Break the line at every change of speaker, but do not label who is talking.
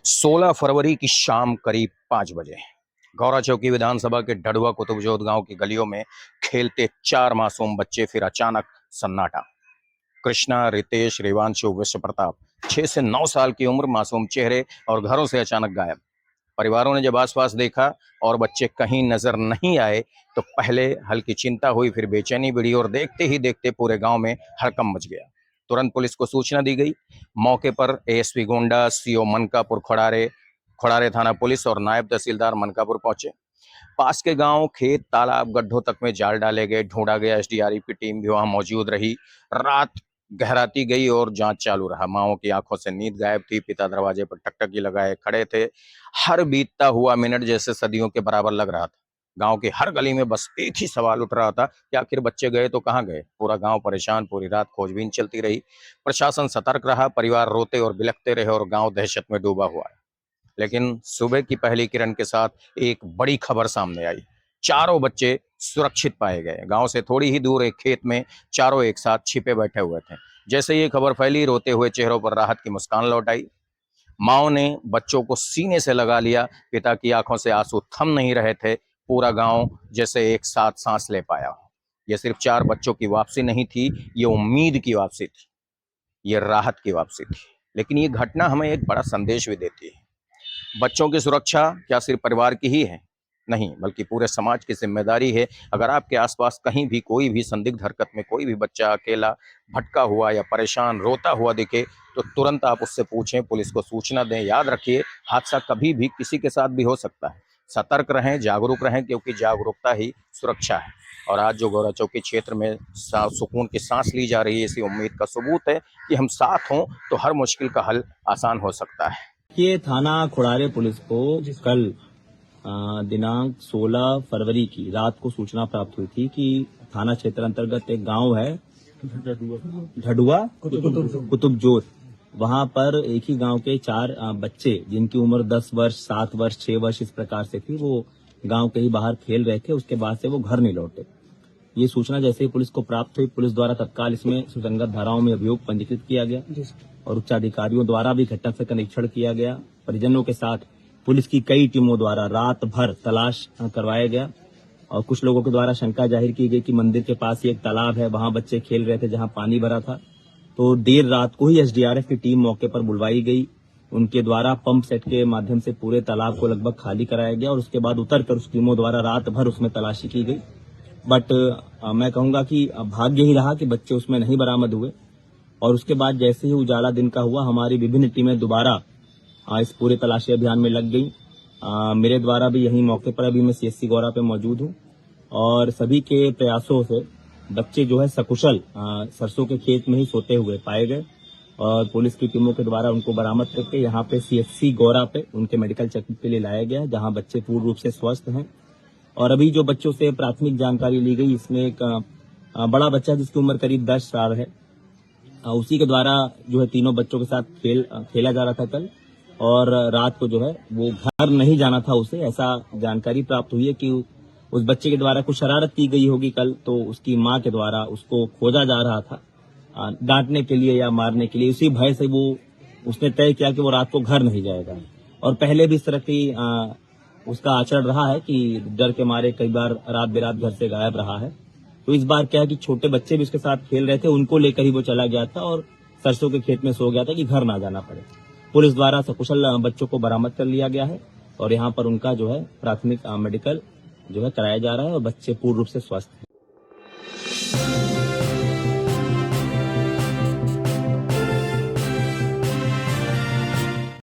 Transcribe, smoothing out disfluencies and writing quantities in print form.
16 फरवरी की शाम करीब 5 बजे गौरा चौकी विधानसभा के ढड़ुआ कुतुबजोत गांव की गलियों में खेलते 4 मासूम बच्चे, फिर अचानक सन्नाटा। कृष्णा, रितेश, रेवांशु, विश्व प्रताप 6 से 9 साल की उम्र, मासूम चेहरे और घरों से अचानक गायब। परिवारों ने जब आसपास देखा और बच्चे कहीं नजर नहीं आए तो पहले हल्की चिंता हुई, फिर बेचैनी बढ़ी और देखते ही देखते पूरे गांव में हड़कंप मच गया। तुरंत पुलिस को सूचना दी गई। मौके पर एएसपी गोंडा, सीओ मनकापुर खोड़ारे, खोड़ारे थाना पुलिस और नायब तहसीलदार मनकापुर पहुंचे। पास के गांव, खेत, तालाब, गड्ढों तक में जाल डाले गए, ढूंढा गया। एसडीआरएफ की टीम भी वहां मौजूद रही। रात गहराती गई और जांच चालू रहा। माओ की आंखों से नींद गायब थी। पिता दरवाजे पर टकटकी लगाए खड़े थे। हर बीतता हुआ मिनट जैसे सदियों के बराबर लग रहा था। गांव की हर गली में बस एक ही सवाल उठ रहा था कि आखिर बच्चे गए तो कहाँ गए। पूरा गांव परेशान, पूरी रात खोजबीन चलती रही। प्रशासन सतर्क रहा, परिवार रोते और बिलखते रहे और गांव दहशत में डूबा हुआ है। लेकिन सुबह की पहली किरण के साथ एक बड़ी खबर सामने आई। चारों बच्चे सुरक्षित पाए गए। गांव से थोड़ी ही दूर एक खेत में चारों एक साथ छिपे बैठे हुए थे। जैसे ये खबर फैली, रोते हुए चेहरों पर राहत की मुस्कान लौट आई। माओ ने बच्चों को सीने से लगा लिया। पिता की आंखों से आंसू थम नहीं रहे थे। पूरा गांव जैसे एक साथ सांस ले पाया। ये सिर्फ 4 बच्चों की वापसी नहीं थी, ये उम्मीद की वापसी थी, ये राहत की वापसी थी। लेकिन ये घटना हमें एक बड़ा संदेश भी देती है। बच्चों की सुरक्षा क्या सिर्फ परिवार की ही है? नहीं, बल्कि पूरे समाज की जिम्मेदारी है। अगर आपके आसपास कहीं भी कोई भी संदिग्ध हरकत में कोई भी बच्चा अकेला, भटका हुआ या परेशान रोता हुआ दिखे तो तुरंत आप उससे पूछें, पुलिस को सूचना दें। याद रखिए, हादसा कभी भी किसी के साथ भी हो सकता है। सतर्क रहें, जागरूक रहें, क्योंकि जागरूकता ही सुरक्षा है। और आज जो गौरा चौकी क्षेत्र में सुकून की सांस ली जा रही है, इसी उम्मीद का सबूत है कि हम साथ हों तो हर मुश्किल का हल आसान हो सकता है।
ये थाना खोड़ारे पुलिस को कल दिनांक 16 फरवरी की रात को सूचना प्राप्त हुई थी कि थाना क्षेत्र अंतर्गत एक गांव है ढड़ुआ कुतुबजोत। वहां पर एक ही गांव के 4 बच्चे, जिनकी उम्र 10 वर्ष, 7 वर्ष, 6 वर्ष इस प्रकार से थी, वो गांव के ही बाहर खेल रहे थे। उसके बाद से वो घर नहीं लौटे। ये सूचना जैसे ही पुलिस को प्राप्त हुई, पुलिस द्वारा तत्काल इसमें सुसंगत धाराओं में अभियोग पंजीकृत किया गया और उच्चाधिकारियों द्वारा भी घटनास्थल का निरीक्षण किया गया। परिजनों के साथ पुलिस की कई टीमों द्वारा रात भर तलाश करवाया गया और कुछ लोगों के द्वारा शंका जाहिर की गई कि मंदिर के पास ही एक तालाब है, वहां बच्चे खेल रहे थे जहां पानी भरा था। तो देर रात को ही एसडीआरएफ की टीम मौके पर बुलवाई गई। उनके द्वारा पंप सेट के माध्यम से पूरे तालाब को लगभग खाली कराया गया और उसके बाद उतरकर उस टीमों द्वारा रात भर उसमें तलाशी की गई। बट मैं कहूंगा कि भाग्य ही रहा कि बच्चे उसमें नहीं बरामद हुए। और उसके बाद जैसे ही उजाला दिन का हुआ, हमारी विभिन्न टीमें दोबारा इस पूरे तलाशी अभियान में लग गई। मेरे द्वारा भी यही मौके पर अभी मैं सीएससी गौरा पे मौजूद हूँ और सभी के प्रयासों से बच्चे जो है सकुशल सरसों के खेत में ही सोते हुए पाए गए और पुलिस की टीमों के द्वारा उनको बरामद करके यहाँ पे सीएससी गौरा पे उनके मेडिकल चेकअप के लिए लाया गया, जहाँ बच्चे पूर्ण रूप से स्वस्थ हैं। और अभी जो बच्चों से प्राथमिक जानकारी ली गई, इसमें एक बड़ा बच्चा जिसकी उम्र करीब 10 साल है, उसी के द्वारा जो है तीनों बच्चों के साथ खेला जा रहा था कल। और रात को जो है वो घर नहीं जाना था उसे, ऐसा जानकारी प्राप्त हुई है कि उस बच्चे के द्वारा कुछ शरारत की गई होगी कल, तो उसकी मां के द्वारा उसको खोजा जा रहा था डांटने के लिए या मारने के लिए। उसी भय से उसने तय किया कि वो रात को घर नहीं जाएगा। और पहले भी इस तरह की उसका आचरण रहा है कि डर के मारे कई बार रात बेरात घर से गायब रहा है। तो इस बार क्या है कि छोटे बच्चे भी उसके साथ खेल रहे थे, उनको लेकर ही वो चला गया था और सरसों के खेत में सो गया था कि घर ना जाना पड़े। पुलिस द्वारा सकुशल बच्चों को बरामद कर लिया गया है और यहाँ पर उनका जो है प्राथमिक मेडिकल जो है कराया जा रहा है और बच्चे पूर्ण रूप से स्वस्थ हैं।